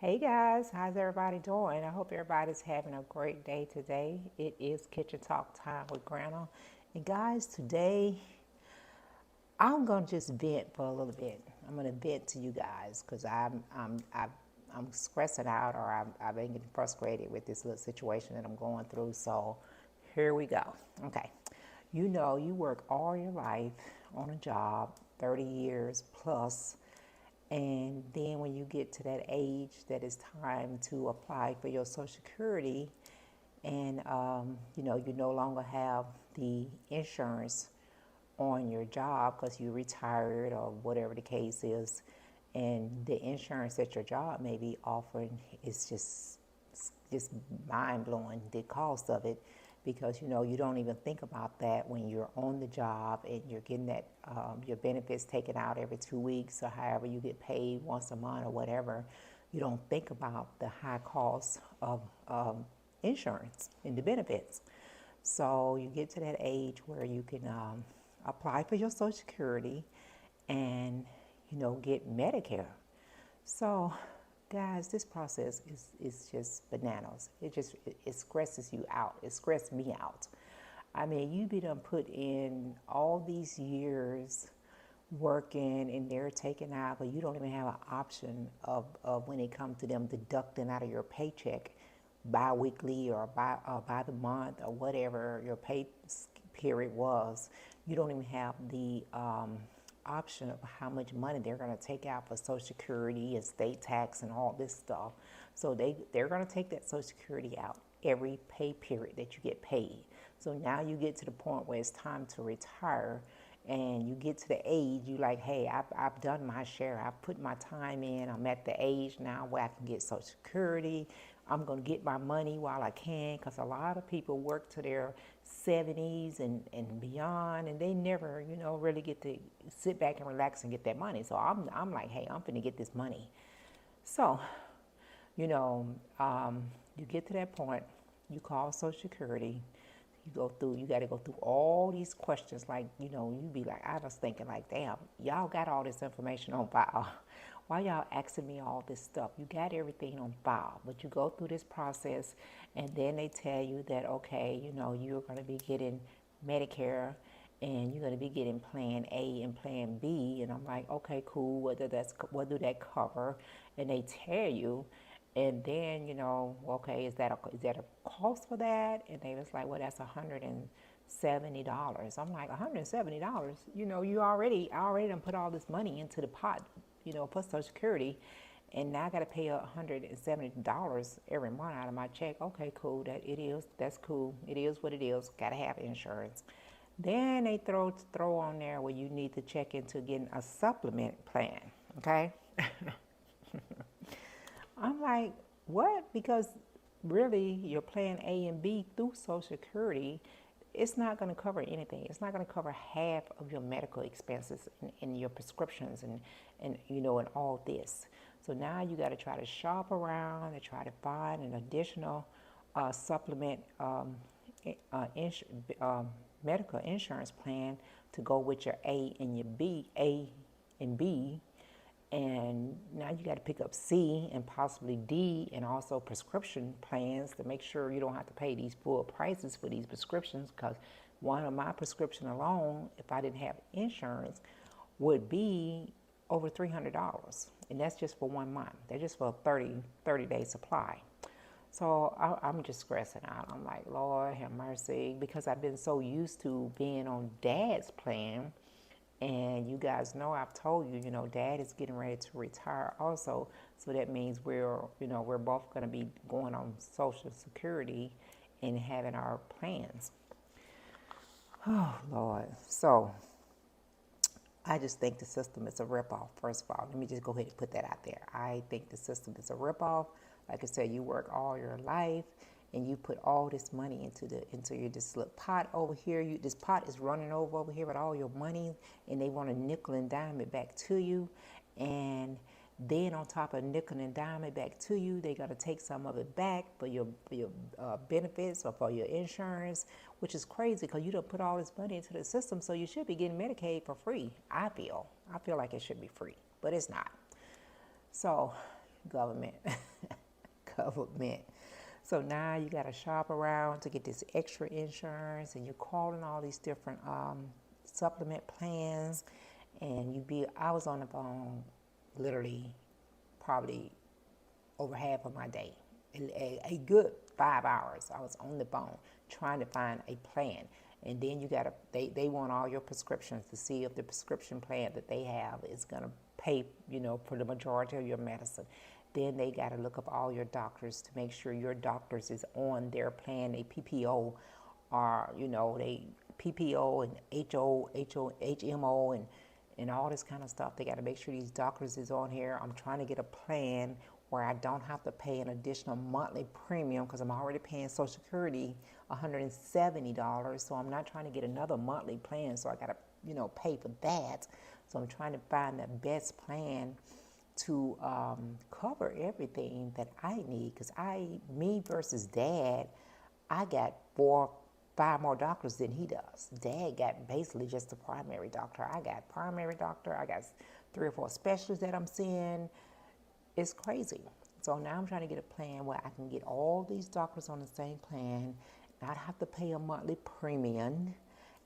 Hey guys, how's everybody doing? I hope everybody's having a great day today. It is Kitchen Talk time with Granna. And guys, today I'm gonna just vent for a little bit. I'm gonna vent to you guys because I'm stressing out, or I've been getting frustrated with this little situation that I'm going through. So here we go. Okay, you know you work all your life on a job, 30 years plus, and then when you get to that age that it's time to apply for your Social Security, and you no longer have the insurance on your job because you retired or whatever the case is, and the insurance that your job may be offering is just mind blowing, the cost of it, because you don't even think about that when you're on the job and you're getting that your benefits taken out every 2 weeks or however you get paid once a month or whatever. You don't think about the high cost of insurance and the benefits. So you get to that age where you can apply for your Social Security and get Medicare. So guys, this process is just bananas. It stresses you out. It stresses me out. I mean, you be done put in all these years working, and they're taking out, but you don't even have an option of when it comes to them deducting out of your paycheck bi-weekly or by the month or whatever your pay period was. You don't even have the option of how much money they're going to take out for Social Security and state tax and all this stuff. So they're going to take that Social Security out every pay period that you get paid. So now you get to the point where it's time to retire, and you get to the age you like, hey, I've done my share. I've put my time in. I'm at the age now where I can get Social Security. I'm going to get my money while I can, because a lot of people work to their 70s and beyond, and they never, really get to sit back and relax and get that money. So I'm like, hey, I'm finna get this money. So, you know, you get to that point, you call Social Security, you got to go through all these questions. Like, you be like, I was thinking like, damn, y'all got all this information on file. Why y'all asking me all this stuff? You got everything on file, but you go through this process, and then they tell you that, okay, you're going to be getting Medicare, and you're going to be getting Plan A and Plan B. And I'm like, okay, cool. What do that cover? And they tell you, and then okay, is that a cost for that? And they was like, well, that's $170. I'm like, $170? I already done put all this money into the pot, for Social Security, and now I got to pay $170 every month out of my check. Okay, cool. That's cool. It is what it is. Got to have insurance. Then they throw on there where you need to check into getting a supplement plan. Okay. I'm like, what? Because really, your plan A and B through Social Security, it's not going to cover anything. It's not going to cover half of your medical expenses and your prescriptions and all this. So now you got to try to shop around and try to find an additional supplement medical insurance plan to go with your A and your A and B, and now you got to pick up C and possibly D, and also prescription plans to make sure you don't have to pay these full prices for these prescriptions, because one of my prescription alone, if I didn't have insurance, would be over $300, and that's just for 1 month. They're just for a 30-day supply. So I'm just stressing out. I'm like, Lord have mercy, because I've been so used to being on Dad's plan. And you guys know, I've told you, Dad is getting ready to retire also. So that means we're both going to be going on Social Security and having our plans. Oh, Lord. So I just think the system is a ripoff. First of all, let me just go ahead and put that out there. I think the system is a ripoff. Like I said, you work all your life, and you put all this money into this little pot over here. This pot is running over here with all your money, and they want to nickel and dime it back to you. And then on top of nickel and dime it back to you, they got to take some of it back for your benefits or for your insurance, which is crazy because you don't put all this money into the system. So you should be getting Medicaid for free. I feel like it should be free, but it's not. So government. government. So now you got to shop around to get this extra insurance, and you're calling all these different supplement plans, and I was on the phone literally probably over half of my day. A good 5 hours I was on the phone trying to find a plan. And then they want all your prescriptions to see if the prescription plan that they have is going to pay, for the majority of your medicine. Then they got to look up all your doctors to make sure your doctors is on their plan. They PPO, or they PPO and HMO and all this kind of stuff. They got to make sure these doctors is on here. I'm trying to get a plan where I don't have to pay an additional monthly premium, because I'm already paying Social Security $170. So I'm not trying to get another monthly plan. So I got to, pay for that. So I'm trying to find the best plan to cover everything that I need. Because me versus Dad, I got 5 more doctors than he does. Dad got basically just a primary doctor. I got primary doctor. I got 3 or 4 specialists that I'm seeing. It's crazy. So now I'm trying to get a plan where I can get all these doctors on the same plan, not have to pay a monthly premium,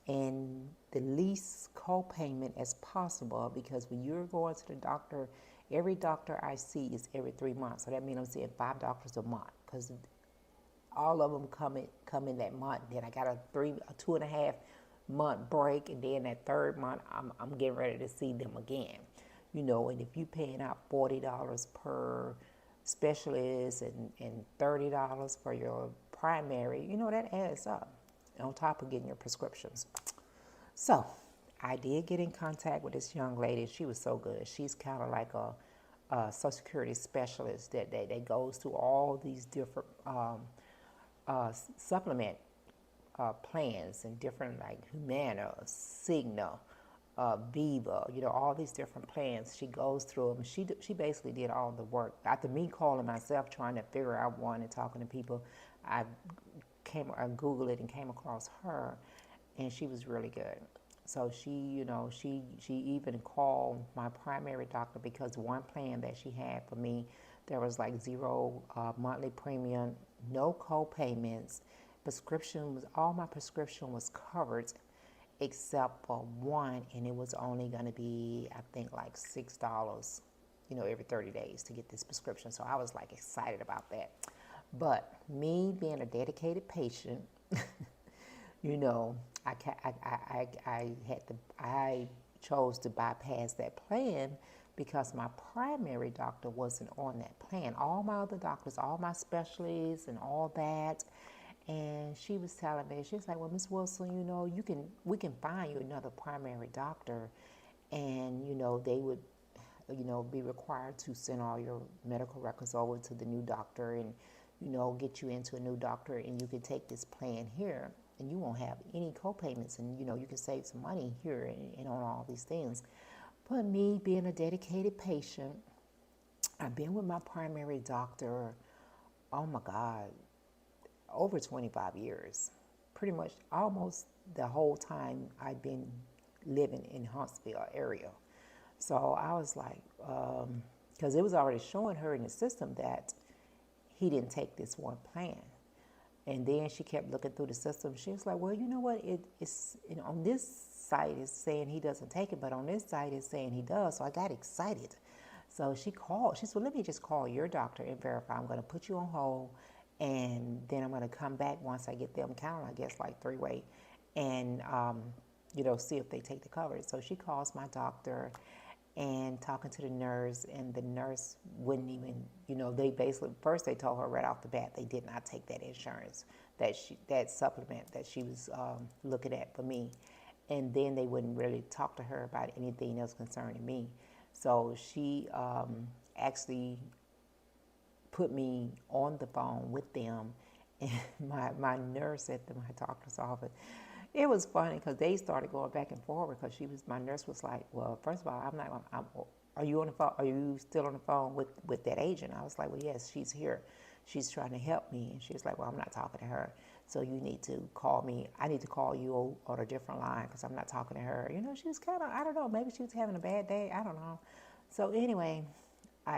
and the least co-payment as possible, because when you're going to the doctor, every doctor I see is every 3 months. So that means I'm seeing 5 doctors a month, because all of them come in that month. Then I got a 2.5 month break, and then that 3rd month I'm getting ready to see them again. And if you're paying out $40 per specialist and $30 for your primary, that adds up on top of getting your prescriptions. So I did get in contact with this young lady. She was so good. She's kind of like a Social Security specialist that goes through all these different supplement plans, and different, like Humana, Cigna, Viva, all these different plans. She goes through them. She basically did all the work. After me calling myself trying to figure out one and talking to people, I Googled it and came across her, and she was really good. So she even called my primary doctor, because one plan that she had for me, there was like 0 monthly premium, no co-payments. All my prescription was covered except for one, and it was only going to be, I think, like $6, every 30 days to get this prescription. So I was like excited about that. But me being a dedicated patient, I chose to bypass that plan, because my primary doctor wasn't on that plan. All my other doctors, all my specialists and all that. And she was telling me, she was like, well, Miss Wilson, we can find you another primary doctor, and, they would, be required to send all your medical records over to the new doctor, and, get you into a new doctor, and you can take this plan here, and you won't have any co-payments, and, you can save some money here and on all these things. But me being a dedicated patient, I've been with my primary doctor, oh my God, over 25 years, pretty much almost the whole time I've been living in Huntsville area. So I was like, because it was already showing her in the system that he didn't take this one plan. And then she kept looking through the system. She was like, well, you know what? It's on this site it's saying he doesn't take it, but on this site it's saying he does. So I got excited. So she called. She said, well, let me just call your doctor and verify. I'm going to put you on hold, and then I'm going to come back once I get them counted, I guess like 3-way, and, see if they take the coverage. So she calls my doctor and talking to the nurse, and the nurse wouldn't even, they basically, first they told her right off the bat they did not take that insurance, that supplement that she was looking at for me. And then they wouldn't really talk to her about anything else concerning me. So she actually put me on the phone with them, and my nurse at my doctor's office. It was funny because they started going back and forth, because my nurse was like, well, first of all, are you on the phone? Are you still on the phone with that agent? I was like, well, yes, she's here. She's trying to help me. And she was like, well, I'm not talking to her. So you need to call me. I need to call you on a different line, because I'm not talking to her. She was kind of, I don't know, maybe she was having a bad day. I don't know. So anyway,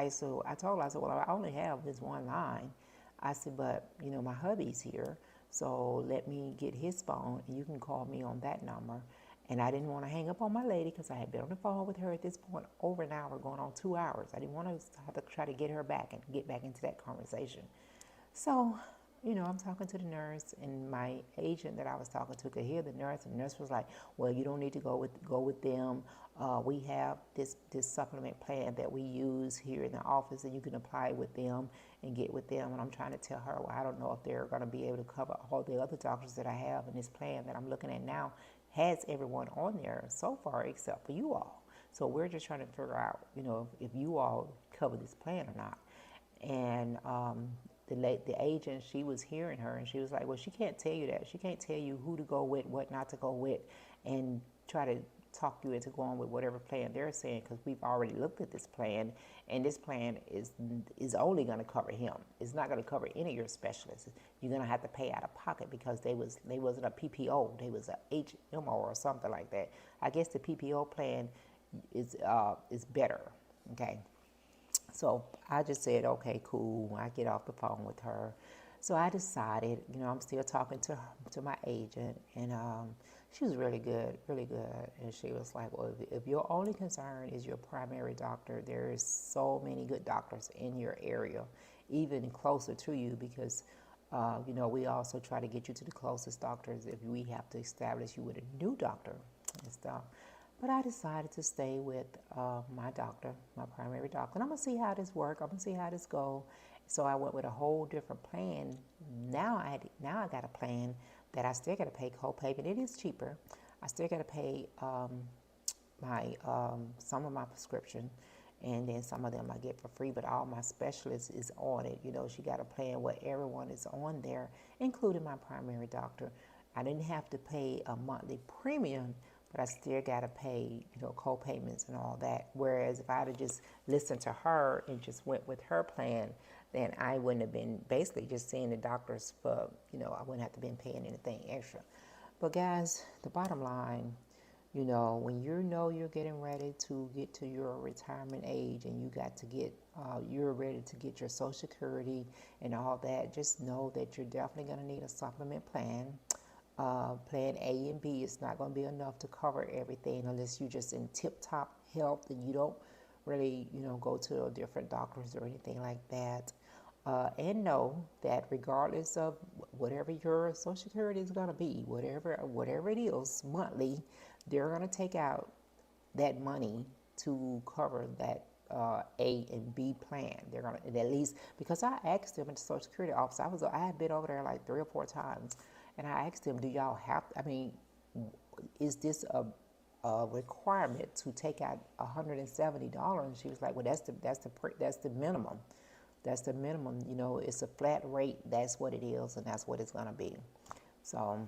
So I told her, I said, well, I only have this one line. I said, but, my hubby's here, so let me get his phone, and you can call me on that number. And I didn't want to hang up on my lady because I had been on the phone with her at this point over an hour, going on 2 hours. I didn't want to have to try to get her back and get back into that conversation. So, I'm talking to the nurse, and my agent that I was talking to could hear the nurse, and the nurse was like, well, you don't need to go with them. We have this supplement plan that we use here in the office, and you can apply with them and get with them. And I'm trying to tell her, well, I don't know if they're going to be able to cover all the other doctors that I have, in this plan that I'm looking at now has everyone on there so far except for you all. So we're just trying to figure out, if you all cover this plan or not. And the agent, she was hearing her, and she was like, well, she can't tell you that. She can't tell you who to go with, what not to go with, and try to talk you into going with whatever plan they're saying, because we've already looked at this plan, and this plan is only going to cover him. It's not going to cover any of your specialists. You're going to have to pay out of pocket because they wasn't a PPO. They was a HMO or something like that. I guess the PPO plan is better, okay? So I just said, okay, cool. I get off the phone with her. So I decided, I'm still talking to my agent, and she was really good, really good. And she was like, well, if your only concern is your primary doctor, there is so many good doctors in your area, even closer to you, because, we also try to get you to the closest doctors if we have to establish you with a new doctor and stuff. But I decided to stay with my doctor, my primary doctor. And I'm going to see how this works. I'm going to see how this goes. So I went with a whole different plan. Now I got a plan that I still got to pay copay, but it is cheaper. I still got to pay some of my prescription, and then some of them I get for free, but all my specialists is on it. She got a plan where everyone is on there, including my primary doctor. I didn't have to pay a monthly premium, but I still got to pay, co-payments and all that. Whereas if I had just listened to her and just went with her plan, then I wouldn't have been basically just seeing the doctors for, I wouldn't have to been paying anything extra. But guys, the bottom line, when you're getting ready to get to your retirement age, and you're ready to get your Social Security and all that, just know that you're definitely going to need a supplement plan. Plan A and B is not going to be enough to cover everything unless you're just in tip-top health and you don't really, go to different doctors or anything like that. And know that regardless of whatever your Social Security is going to be, whatever it is monthly, they're going to take out that money to cover that A and B plan. They're going to, at least, because I asked them at the Social Security office, I had been over there like 3 or 4 times, and I asked them, do y'all have, is this a requirement to take out $170? And she was like, well, that's the minimum. That's the minimum. It's a flat rate. That's what it is, and that's what it's going to be. So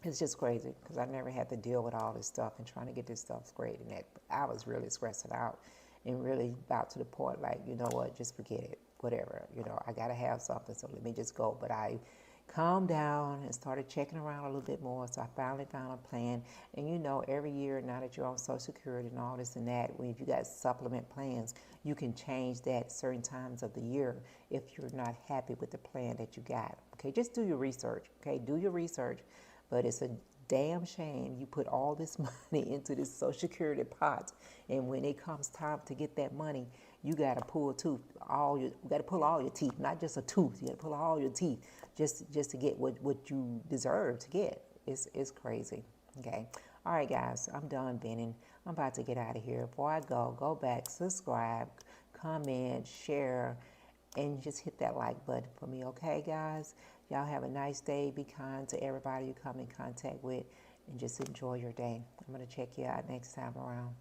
it's just crazy because I never had to deal with all this stuff and trying to get this stuff straight. And I was really stressing out and really about to the point like, you know what, just forget it. Whatever. I got to have something, so let me just go. But I calmed down and started checking around a little bit more. So I finally found a plan. And every year, now that you're on Social Security and all this and that, when you got supplement plans, you can change that certain times of the year if you're not happy with the plan that you got. Okay, just do your research. Okay, do your research. But it's a damn shame you put all this money into this Social Security pot, and when it comes time to get that money, you got to pull you got to pull all your teeth, not just a tooth. You got to pull all your teeth just to get what you deserve to get. It's crazy. Okay. All right, guys, I'm done venting. I'm about to get out of here. Before I go back, subscribe, comment, share, and just hit that like button for me. Okay, guys? Y'all have a nice day. Be kind to everybody you come in contact with, and just enjoy your day. I'm going to check you out next time around.